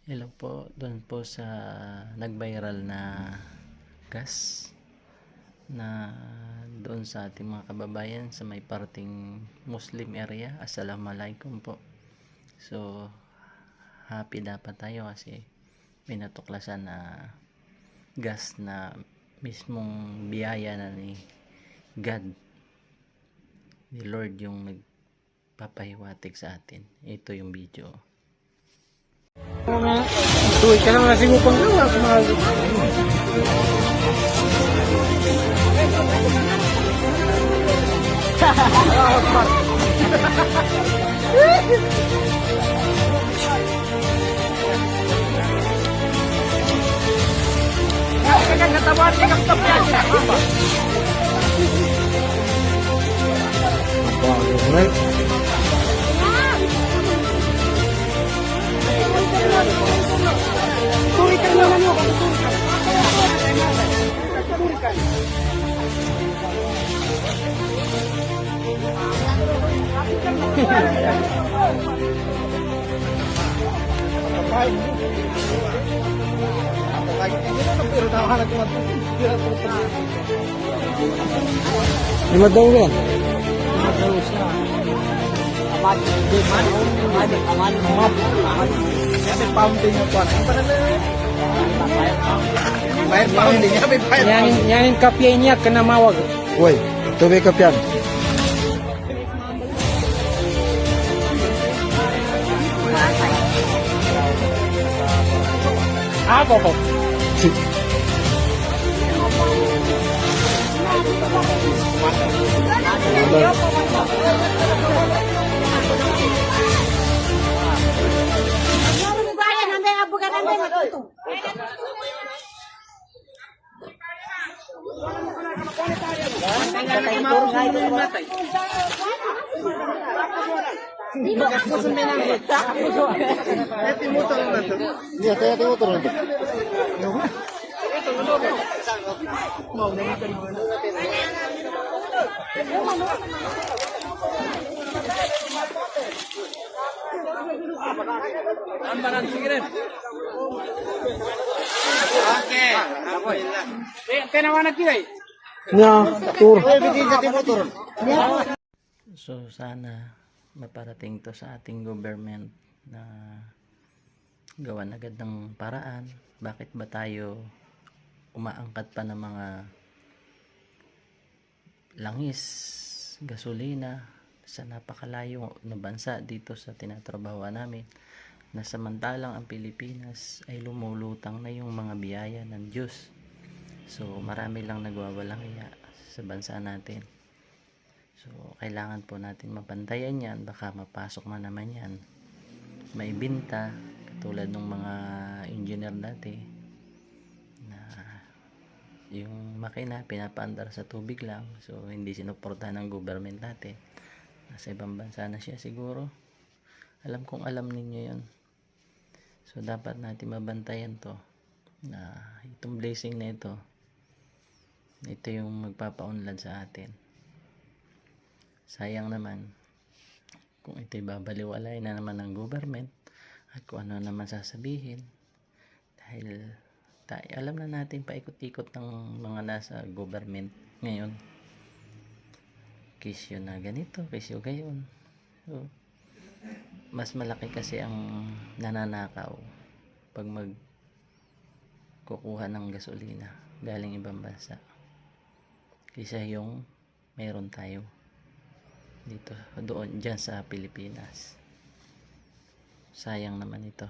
Hello po, doon po sa nag-viral na gas na doon sa ating mga kababayan sa may parting Muslim area. Assalamualaikum po. So, happy dapat tayo kasi may natuklasan na gas na mismong biyaya na ni God, ni Lord yung nagpapahiwatig sa atin. Ito yung video. Tuloy ka naman kasi upang gawa. Lima daw yan. Yang kapya niya kena mawag. Woi, tubig kapyan. Apa kok? So sana maparating to sa ating government na gawan agad ng paraan. Bakit ba tayo umaangkat pa ng mga langis, gasolina sa napakalayo na bansa dito sa tinatrabahoan namin, na samantalang ang Pilipinas ay lumulutang na yung mga biyaya ng Diyos. So marami lang nagwawalang iya sa bansa natin. So kailangan po natin mabantayan yan. Baka mapasok na naman yan, may binta katulad ng mga engineer dati na yung makina pinapaandar sa tubig lang. So hindi sinuportahan ng government natin. Nasa ibang bansa na siya siguro. Alam kong alam ninyo yun. So dapat natin mabantayan to, na itong blessing na ito yung magpapaunlad sa atin. Sayang naman kung ito'y babaliwalay na naman ng government at kung ano naman sasabihin, dahil alam na natin paikot-ikot ng mga nasa government ngayon, kisyo na ganito, kisyo gayon. So mas malaki kasi ang nananakaw pag magkukuha ng gasolina galing ibang bansa kaysa yung meron tayo dito, dyan sa Pilipinas. Sayang naman ito.